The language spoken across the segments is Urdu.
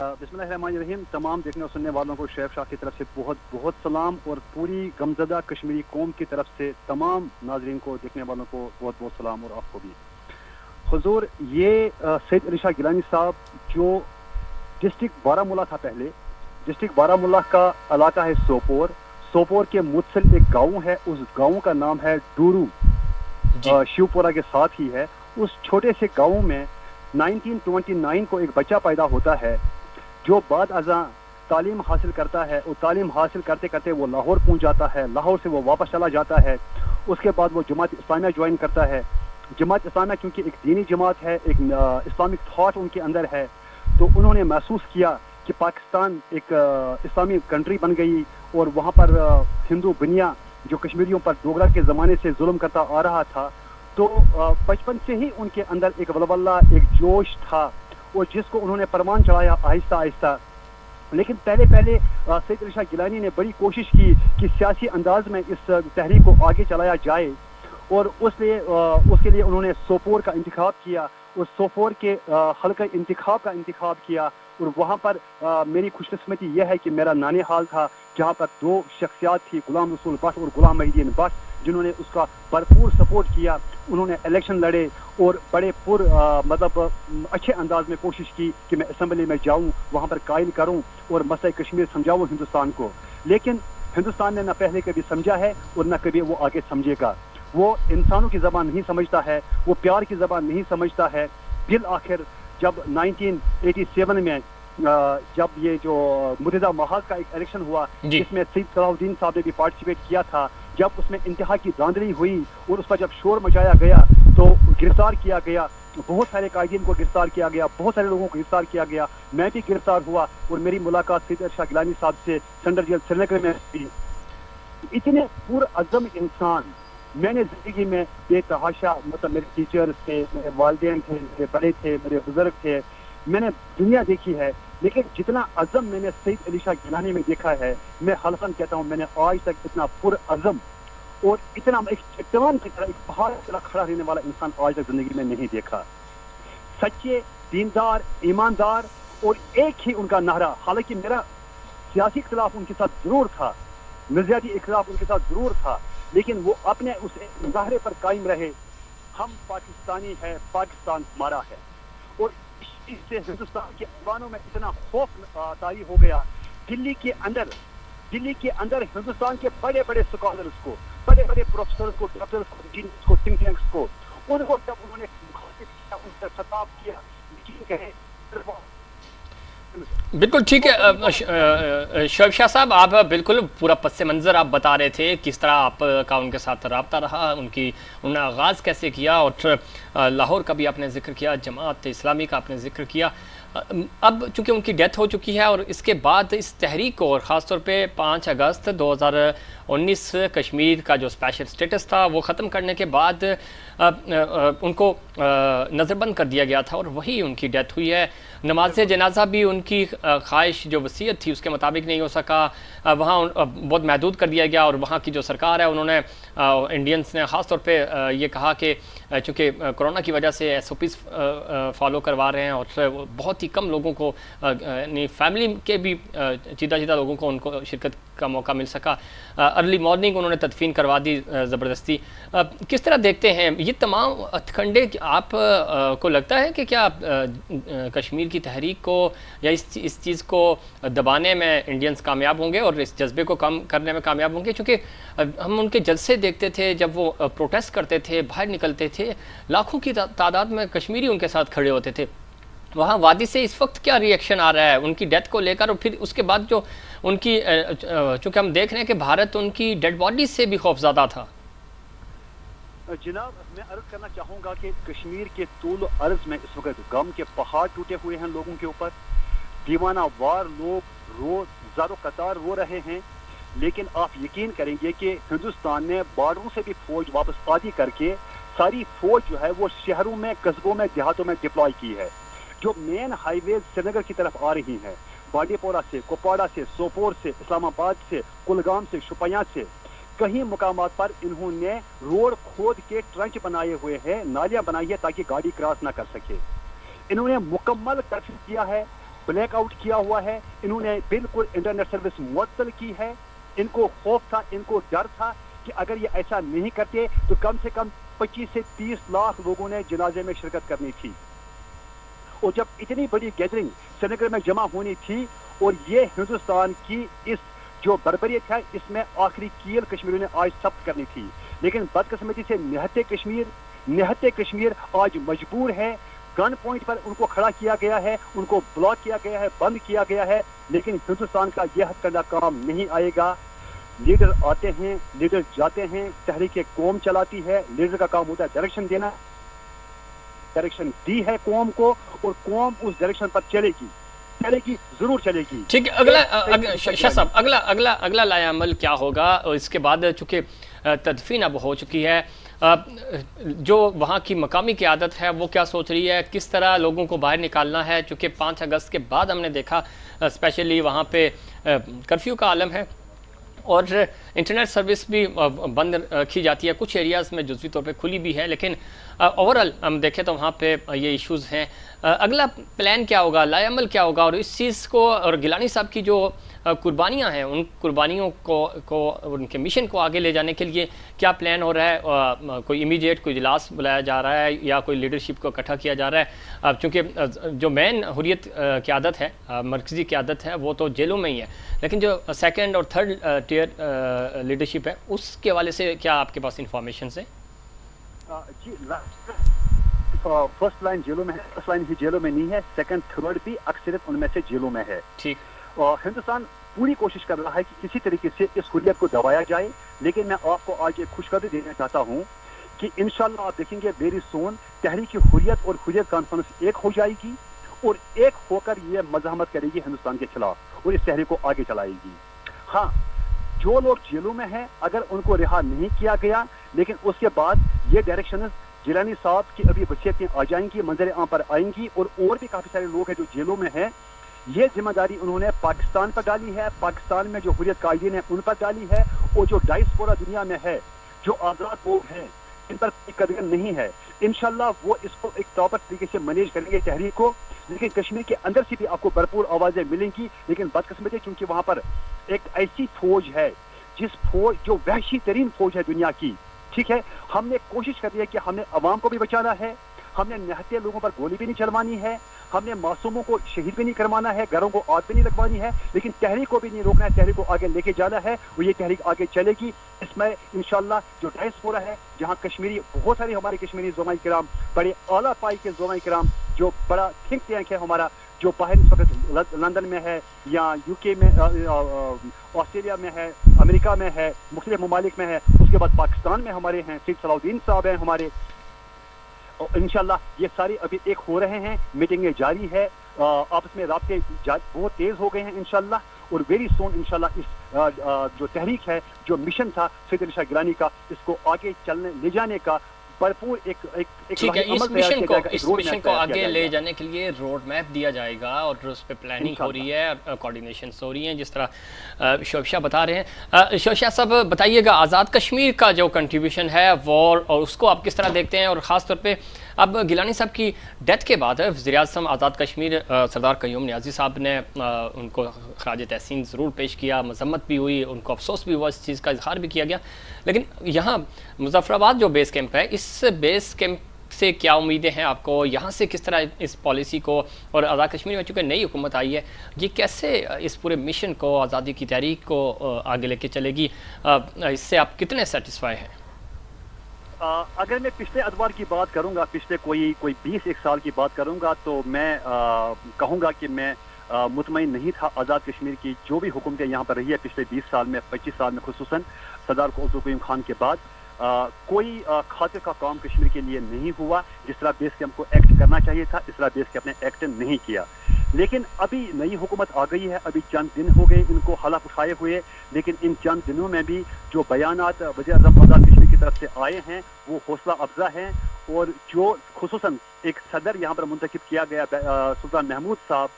بسم اللہ الرحمن الرحیم. تمام دیکھنے اور سننے والوں کو شعیب شاہ کی طرف سے بہت بہت سلام, اور پوری غمزدہ کشمیری قوم کی طرف سے تمام ناظرین کو, دیکھنے والوں کو بہت بہت سلام, اور آپ کو بھی. حضور, یہ سید علی شاہ گیلانی صاحب جو ڈسٹرکٹ بارہمولہ تھا, پہلے ڈسٹرکٹ بارہمولہ کا علاقہ ہے سوپور. سوپور کے متصل ایک گاؤں ہے, اس گاؤں کا نام ہے ڈورو, شیو پورہ کے ساتھ ہی ہے. اس چھوٹے سے گاؤں میں 1929 کو ایک بچہ پیدا ہوتا ہے جو بعد ازاں تعلیم حاصل کرتا ہے, اور تعلیم حاصل کرتے کرتے وہ لاہور پہنچ جاتا ہے. لاہور سے وہ واپس چلا جاتا ہے. اس کے بعد وہ جماعت اسلامیہ جوائن کرتا ہے. جماعت اسلامیہ کیونکہ ایک دینی جماعت ہے, ایک اسلامک تھاٹ ان کے اندر ہے, تو انہوں نے محسوس کیا کہ پاکستان ایک اسلامی کنٹری بن گئی, اور وہاں پر ہندو بنیا جو کشمیریوں پر ڈوگرا کے زمانے سے ظلم کرتا آ رہا تھا, تو بچپن سے ہی ان کے اندر ایک ولولہ, ایک جوش تھا, اور جس کو انہوں نے پرمان چڑھایا آہستہ آہستہ. لیکن پہلے سید علی شاہ گیلانی نے بڑی کوشش کی کہ سیاسی انداز میں اس تحریک کو آگے چلایا جائے, اور اس کے لیے انہوں نے سوپور کا انتخاب کیا, اور سوپور کے حلقہ انتخاب کا انتخاب کیا. اور وہاں پر میری خوش قسمتی یہ ہے کہ میرا نانیحال تھا, جہاں پر دو شخصیات تھی, غلام رسول بٹ اور غلام محی الدین بٹ, جنہوں نے اس کا بھرپور سپورٹ کیا. انہوں نے الیکشن لڑے اور بڑے مطلب اچھے انداز میں کوشش کی کہ میں اسمبلی میں جاؤں, وہاں پر قائل کروں اور مسئلہ کشمیر سمجھاؤں ہندوستان کو. لیکن ہندوستان نے نہ پہلے کبھی سمجھا ہے اور نہ کبھی وہ آگے سمجھے گا. وہ انسانوں کی زبان نہیں سمجھتا ہے, وہ پیار کی زبان نہیں سمجھتا ہے. بالآخر جب 1987 میں جب یہ جو متحدہ محاذ کا ایک الیکشن ہوا, جس میں سید صلاح الدین صاحب نے بھی پارٹیسپیٹ کیا تھا, جب اس میں انتہا کی دھاندلی ہوئی اور اس پر جب شور مچایا گیا تو گرفتار کیا گیا, بہت سارے قائدین کو گرفتار کیا گیا, بہت سارے لوگوں کو گرفتار کیا گیا. میں بھی گرفتار ہوا, اور میری ملاقات سید علی شاہ گیلانی صاحب سے سینٹرل جیل سری نگر میں ہوئی. اتنے پرعزم انسان میں نے زندگی میں بے تحاشا, مطلب میرے ٹیچرز تھے, میرے والدین تھے, میرے بڑے تھے, میرے بزرگ تھے, میں نے دنیا دیکھی ہے, لیکن جتنا عزم میں نے سید علی شاہ گیلانی میں دیکھا ہے, میں حلفاً کہتا ہوں میں نے آج تک اتنا پرعزم اور اتنا ایک چٹان کی طرح, ایک پہاڑ کی طرح کھڑا رہنے والا انسان آج تک زندگی میں نہیں دیکھا. سچے, دیندار, ایماندار, اور ایک ہی ان کا نعرہ. حالانکہ میرا سیاسی اختلاف ان کے ساتھ ضرور تھا, نظریاتی اختلاف ان کے ساتھ ضرور تھا, لیکن وہ اپنے اس مظاہرے پر قائم رہے, ہم پاکستانی ہیں, پاکستان ہمارا ہے. اور اس سے ہندوستان کے عواموں میں اتنا خوف طاری ہو گیا. دلی کے اندر ہندوستان کے بڑے بڑے اسکالرس کو, بڑے بڑے پروفیسرز کو, ڈاکٹرز کو, انجینئرز کو, تھنک ٹینکس کو, ان کو جب انہوں نے ان سے خطاب کیا, کہے بالکل ٹھیک ہے شعیب شاہ صاحب, آپ بالکل پورا پس منظر آپ بتا رہے تھے, کس طرح آپ کا ان کے ساتھ رابطہ رہا, انہوں نے آغاز کیسے کیا, اور لاہور کا بھی آپ نے ذکر کیا, جماعت اسلامی کا آپ نے ذکر کیا. اب چونکہ ان کی ڈیتھ ہو چکی ہے, اور اس کے بعد اس تحریک کو, اور خاص طور پہ 5 اگست 2019 کشمیر کا جو اسپیشل سٹیٹس تھا وہ ختم کرنے کے بعد ان کو نظر بند کر دیا گیا تھا, اور وہی ان کی ڈیتھ ہوئی ہے. نماز جنازہ بھی ان کی خواہش جو وصیت تھی اس کے مطابق نہیں ہو سکا, وہاں بہت محدود کر دیا گیا. اور وہاں کی جو سرکار ہے, انہوں نے انڈینس نے خاص طور پہ یہ کہا کہ چونکہ کرونا کی وجہ سے SOPs فالو کروا رہے ہیں, اور بہت ہی کم لوگوں کو, یعنی فیملی کے بھی چیدہ لوگوں کو ان کو شرکت کا موقع مل سکا. ارلی مارننگ انہوں نے تدفین کروا دی زبردستی. کس طرح دیکھتے ہیں یہ تمام ہتھکنڈے؟ آپ کو لگتا ہے کہ کیا کشمیر کی تحریک کو یا اس چیز کو دبانے میں انڈینز کامیاب ہوں گے, اور اس جذبے کو کم کرنے میں کامیاب ہوں گے؟ چونکہ ہم ان کے جلسے دیکھتے تھے, جب وہ پروٹیسٹ کرتے تھے, باہر نکلتے تھے, لاکھوں کی تعداد میں کشمیری ان کے ساتھ کھڑے ہوتے تھے. وہاں وادی سے اس وقت کیا ری ایکشن آ رہا ہے ان کی ڈیتھ کو لے کر, اور پھر اس کے بعد جو ان کی, چونکہ ہم دیکھ رہے ہیں کہ بھارت ان کی ڈیڈ باڈی سے بھی خوفزدہ تھا. جناب, میں عرض کرنا چاہوں گا کہ کشمیر کے طول و عرض میں اس وقت غم کے پہاڑ ٹوٹے ہوئے ہیں لوگوں کے اوپر. دیوانہ وار لوگ زار و قطار رو رہے ہیں. لیکن آپ یقین کریں گے کہ ہندوستان نے بارڈروں سے بھی فوج واپس آدھی کر کے ساری فوج جو ہے وہ شہروں میں, قصبوں میں, دیہاتوں میں ڈپلوائے کی ہے. جو مین ہائی ویز سری نگر کی طرف آ رہی ہیں, بانڈی پورہ سے, کپواڑہ سے, سوپور سے, اسلام آباد سے, کلگام سے, شوپیاں سے, کہیں مقامات پر انہوں نے روڈ کھود کے ٹرنچ بنائے ہوئے ہیں, نالیاں بنائی ہے تاکہ گاڑی کراس نہ کر سکے. انہوں نے مکمل کرفیو کیا ہے, بلیک آؤٹ کیا ہوا ہے, انہوں نے بالکل انٹرنیٹ سروس معطل کی ہے. ان کو خوف تھا, ان کو ڈر تھا کہ اگر یہ ایسا نہیں کرتے تو کم سے کم 25 سے 30 لاکھ لوگوں نے جنازے میں شرکت کرنی تھی. اور جب اتنی بڑی گیدرنگ سری نگر میں جمع ہونی تھی اور یہ ہندوستان کی اس جو بربریت ہے اس میں آخری کیل کشمیریوں نے آج ثبت کرنی تھی, لیکن بدقسمتی سے نہتے کشمیر آج مجبور ہے. گن پوائنٹ پر ان کو کھڑا کیا گیا ہے, ان کو بلاک کیا گیا ہے, بند کیا گیا ہے, لیکن ہندوستان کا یہ حد کرنا کام نہیں آئے گا. لیڈر آتے ہیں, لیڈر جاتے ہیں, تحریک قوم چلاتی ہے, لیڈر کا کام ہوتا ہے ڈائریکشن دینا. ڈائریکشن دی ہے قوم کو اور قوم اس ڈائریکشن پر چلے گی, ضرور چلے گی. ٹھیک ہے, شاہ صاحب اگلا لائحہ عمل کیا ہوگا؟ اس کے بعد چونکہ تدفین اب ہو چکی ہے, جو وہاں کی مقامی قیادت ہے وہ کیا سوچ رہی ہے, کس طرح لوگوں کو باہر نکالنا ہے؟ چونکہ 5 اگست کے بعد ہم نے دیکھا اسپیشلی وہاں پہ کرفیو کا عالم ہے اور انٹرنیٹ سروس بھی بند رکھی جاتی ہے, کچھ ایریاز میں جزوی طور پہ کھلی بھی ہے, لیکن اوورال ہم دیکھیں تو وہاں پہ یہ ایشوز ہیں. اگلا پلان کیا ہوگا, لائحہ عمل کیا ہوگا, اور اس چیز کو اور گیلانی صاحب کی جو قربانیاں ہیں ان قربانیوں کو ان کے مشن کو آگے لے جانے کے لیے کیا پلان ہو رہا ہے؟ کوئی امیڈیٹ کوئی اجلاس بلایا جا رہا ہے یا کوئی لیڈرشپ کو اکٹھا کیا جا رہا ہے؟ چونکہ جو مین حریت قیادت ہے, مرکزی قیادت ہے, وہ تو جیلوں میں ہی ہے, لیکن جو سیکنڈ اور تھرڈ ٹیئر لیڈرشپ ہے اس کے حوالے سے کیا آپ کے پاس انفارمیشنز ہیں؟ جی, فرسٹ لائن جیلوں میں ہے, فرسٹ لائن ہی جیلوں میں نہیں ہے, سیکنڈ تھرڈ بھی اکثریت ان میں سے جیلوں میں ہے. ٹھیک, ہندوستان پوری کوشش کر رہا ہے کہ کسی طریقے سے اس حریت کو دبایا جائے, لیکن میں آپ کو آج ایک خوشخبری دینا چاہتا ہوں کہ انشاءاللہ آپ دیکھیں گے ویری سون تحریک حریت اور حریت کانفرنس ایک ہو جائے گی اور ایک ہو کر یہ مزاحمت کرے گی ہندوستان کے خلاف اور اس تحریک کو آگے چلائے گی. ہاں, جو لوگ جیلوں میں ہیں اگر ان کو رہا نہیں کیا گیا, لیکن اس کے بعد یہ ڈائریکشنز جیلانی صاحب کی ابھی وصیتیں آ جائیں گی, منظر عام پر آئیں گی, اور بھی کافی سارے لوگ ہیں جو جیلوں میں ہیں. یہ ذمہ داری انہوں نے پاکستان پر ڈالی ہے, پاکستان میں جو حریت قائدین ہیں ان پر ڈالی ہے, اور جو ڈائسپورا دنیا میں ہے, جو آزاد لوگ ہیں, ان پر کوئی قدر نہیں ہے. انشاءاللہ وہ اس کو ایک پراپر طریقے سے مینیج کریں گے تحریک کو, لیکن کشمیر کے اندر سے بھی آپ کو بھرپور آوازیں ملیں گی. لیکن بدقسمتی کیونکہ وہاں پر ایک ایسی فوج ہے جو وحشی ترین فوج ہے دنیا کی, ٹھیک ہے, ہم نے کوشش کر لی ہے کہ ہم نے عوام کو بھی بچانا ہے, ہم نے نہتے لوگوں پر گولی بھی نہیں چلوانی ہے, ہم نے معصوموں کو شہید بھی نہیں کروانا ہے, گھروں کو آگ بھی نہیں لگوانی ہے, لیکن تحریک کو بھی نہیں روکنا ہے, تحریک کو آگے لے کے جانا ہے, اور یہ تحریک آگے چلے گی. اس میں انشاءاللہ جو ڈائسپورا ہے, جہاں کشمیری بہت سارے ہمارے کشمیری زعماء کرام, بڑے اعلیٰ پائی کے زعماء کرام, جو بڑا تھنک ٹینک ہے ہمارا, جو باہر اس وقت لندن میں ہے یا یو کے میں, آسٹریلیا میں ہے, امریکہ میں ہے, مختلف ممالک میں ہے, اس کے بعد پاکستان میں ہمارے ہیں, سید صلاح الدین صاحب ہیں ہمارے. انشاءاللہ یہ سارے ابھی ایک ہو رہے ہیں, میٹنگیں جاری ہے, آپس میں رابطے بہت تیز ہو گئے ہیں انشاءاللہ, اور ویری سون انشاءاللہ اس جو تحریک ہے, جو مشن تھا سید علی شاہ گیلانی کا, اس کو آگے لے جانے کا بھرپور ایک ٹھیک ہے. اس مشن کو آگے لے جانے کے لیے روڈ میپ دیا جائے گا اور اس پہ پلاننگ ہو رہی ہے, کوارڈینیشنز ہو رہی ہیں, جس طرح شعیب شاہ بتا رہے ہیں. شعیب شاہ صاحب بتائیے گا, آزاد کشمیر کا جو کنٹریبیوشن ہے وہ, اور اس کو آپ کس طرح دیکھتے ہیں, اور خاص طور پہ اب گیلانی صاحب کی ڈیتھ کے بعد وزیر اعظم آزاد کشمیر سردار قیوم نیازی صاحب نے ان کو خراج تحسین ضرور پیش کیا, مذمت بھی ہوئی, ان کو افسوس بھی ہوا, اس چیز کا اظہار بھی کیا گیا, لیکن یہاں مظفر آباد جو بیس کیمپ ہے, اس بیس کیمپ سے کیا امیدیں ہیں آپ کو, یہاں سے کس طرح اس پالیسی کو, اور آزاد کشمیر میں چونکہ نئی حکومت آئی ہے, یہ کیسے اس پورے مشن کو, آزادی کی تحریک کو آگے لے کے چلے گی, اس سے آپ کتنے سیٹسفائی ہیں؟ اگر میں پچھلے ادوار کی بات کروں گا, پچھلے کوئی 20 سال کی بات کروں گا, تو میں کہوں گا کہ میں مطمئن نہیں تھا آزاد کشمیر کی جو بھی حکومتیں یہاں پر رہی ہے پچھلے 20 سال میں, 25 سال میں, خصوصاً سردار قیوم خان کے بعد. کوئی خاطر کا کام کشمیر کے لیے نہیں ہوا. جس طرح بیس کیمپ کو ایکٹ کرنا چاہیے تھا, اس طرح بیس کیمپ نے ایکٹ نہیں کیا. لیکن ابھی نئی حکومت آ گئی ہے, ابھی چند دن ہو گئے ان کو حلف اٹھائے ہوئے, لیکن ان چند دنوں میں بھی جو بیانات وزیر اعظم آزاد کشمیر کی طرف سے آئے ہیں وہ حوصلہ افزا ہیں, اور جو خصوصاً ایک صدر یہاں پر منتخب کیا گیا سلطان محمود صاحب,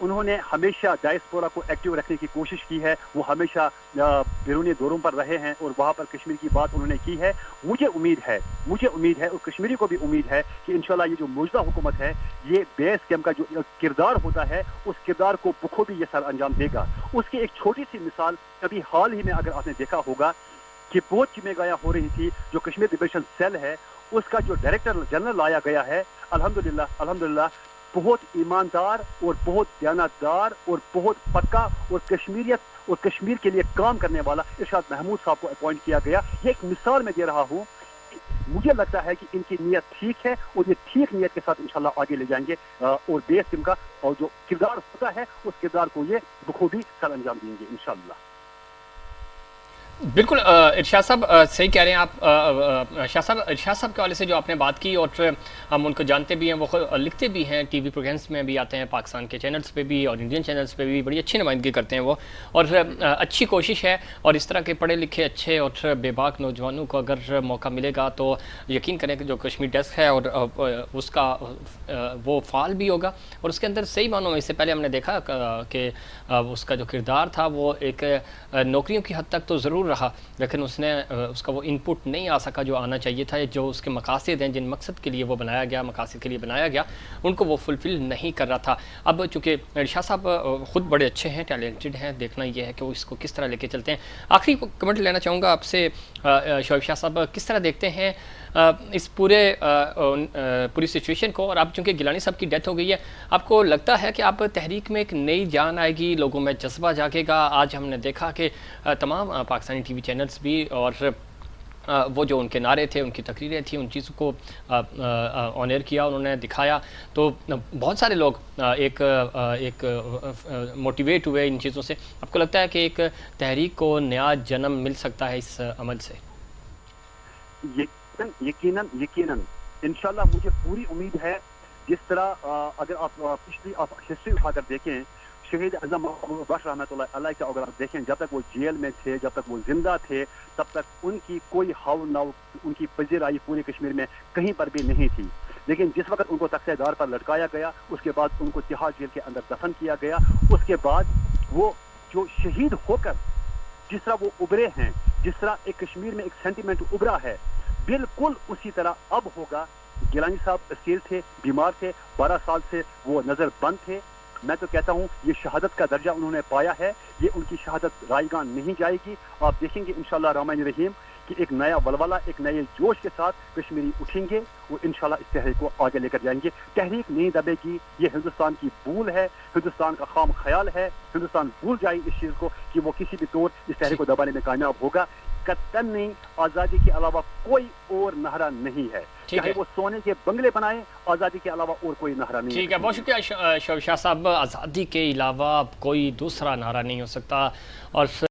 انہوں نے ہمیشہ ڈائسپورا کو ایکٹیو رکھنے کی کوشش کی ہے، وہ ہمیشہ بیرونی دوروں پر رہے ہیں اور وہاں پر کشمیر کی بات انہوں نے کی ہے۔ مجھے امید ہے اور کشمیری کو بھی امید ہے کہ انشاءاللہ یہ جو موجودہ حکومت ہے، یہ بیس کیمپ کا جو کردار ہوتا ہے اس کردار کو بخوبی یہ سر انجام دے گا۔ اس کی ایک چھوٹی سی مثال ابھی حال ہی میں اگر آپ نے دیکھا ہوگا کہ پوچھ میں گیا ہو رہی تھی، جو کشمیر لبریشن سیل ہے اس کا جو ڈائریکٹر جنرل لایا گیا ہے، الحمدللہ بہت ایماندار اور بہت دیانتدار اور بہت پکا اور کشمیریت اور کشمیر کے لیے کام کرنے والا ارشاد محمود صاحب کو اپوائنٹ کیا گیا۔ یہ ایک مثال میں دے رہا ہوں، مجھے لگتا ہے کہ ان کی نیت ٹھیک ہے اور یہ ٹھیک نیت کے ساتھ انشاءاللہ آگے لے جائیں گے اور بیس ٹیم کا اور جو کردار ہوتا ہے اس کردار کو یہ بخوبی سر انجام دیں گے انشاءاللہ۔ بالکل ارشاد صاحب صحیح کہہ رہے ہیں آپ۔ ارشاد صاحب کے حوالے سے جو آپ نے بات کی، اور ہم ان کو جانتے بھی ہیں، وہ لکھتے بھی ہیں، ٹی وی پروگرامس میں بھی آتے ہیں، پاکستان کے چینلز پہ بھی اور انڈین چینلز پہ بھی بڑی اچھی نمائندگی کرتے ہیں وہ، اور اچھی کوشش ہے۔ اور اس طرح کے پڑھے لکھے اچھے اور بے باک نوجوانوں کو اگر موقع ملے گا تو یقین کریں کہ جو کشمیر ڈیسک ہے اور اس کا وہ فعال بھی ہوگا، اور اس کے اندر صحیح معنوں میں اس سے پہلے ہم نے دیکھا کہ اس کا جو کردار تھا وہ ایک نوکریوں کی حد تک تو ضرور رہا، لیکن اس کا وہ ان پٹ نہیں آ سکا جو آنا چاہیے تھا۔ جو اس کے مقاصد ہیں، جن مقصد کے لیے وہ بنایا گیا، مقاصد کے لیے بنایا گیا، ان کو وہ فلفل نہیں کر رہا تھا۔ اب چونکہ ارشاد صاحب خود بڑے اچھے ہیں، ٹیلنٹڈ ہیں، دیکھنا یہ ہے کہ وہ اس کو کس طرح لے کے چلتے ہیں۔ آخری کمنٹ لینا چاہوں گا آپ سے شعیب شاہ صاحب، کس طرح دیکھتے ہیں اس پوری سچویشن کو؟ اور اب چونکہ گیلانی صاحب کی ڈیتھ ہو گئی ہے، آپ کو لگتا ہے کہ اب تحریک میں ایک نئی جان آئے گی، لوگوں میں جذبہ جاگے گا؟ آج ہم نے دیکھا کہ تمام پاکستانی ٹی وی چینلز بھی اور وہ جو ان کے نعرے تھے، ان کی تقریریں تھیں، ان چیزوں کو آن ایئر کیا، انہوں نے دکھایا، تو بہت سارے لوگ ایک موٹیویٹ ہوئے ان چیزوں سے۔ آپ کو لگتا ہے کہ ایک تحریک کو نیا جنم مل سکتا ہے اس عمل سے؟ یقیناً انشاءاللہ مجھے پوری امید ہے۔ جس طرح اگر آپ پچھلی ہسٹری اٹھا کر دیکھیں، شہید اعظم بخش رحمۃ اللہ علیہ کا اگر آپ دیکھیں، جب تک وہ جیل میں تھے، جب تک وہ زندہ تھے، تب تک ان کی کوئی ہاؤ ناؤ، ان کی پذیرائی پورے کشمیر میں کہیں پر بھی نہیں تھی۔ لیکن جس وقت ان کو تختہ دار پر لٹکایا گیا، اس کے بعد ان کو تہاڑ جیل کے اندر دفن کیا گیا، اس کے بعد وہ جو شہید ہو کر جس طرح وہ ابھرے ہیں، جس طرح ایک کشمیر میں ایک سینٹیمنٹ ابھرا ہے، بالکل اسی طرح اب ہوگا۔ گیلانی صاحب اسیر تھے، بیمار تھے، 12 سال سے وہ نظر بند تھے۔ میں تو کہتا ہوں یہ شہادت کا درجہ انہوں نے پایا ہے، یہ ان کی شہادت رائیگان نہیں جائے گی۔ آپ دیکھیں گے انشاءاللہ الرحمن الرحیم کہ ایک نیا ولولہ، ایک نئے جوش کے ساتھ کشمیری اٹھیں گے اور انشاءاللہ اس تحریک کو آگے لے کر جائیں گے۔ تحریک نہیں دبے گی، یہ ہندوستان کی بھول ہے، ہندوستان کا خام خیال ہے۔ ہندوستان بھول جائے اس چیز کو کہ وہ کسی بھی طور اس تحریک کو دبانے میں کامیاب ہوگا۔ قطعاً نہیں، آزادی کے علاوہ کوئی اور نہرا نہیں ہے، چاہے وہ سونے کے بنگلے بنائیں، آزادی کے علاوہ اور کوئی نہرا نہیں ہے۔ ٹھیک ہے، بہت شکریہ شعیب شاہ صاحب۔ آزادی کے علاوہ کوئی دوسرا نعرہ نہیں ہو سکتا، اور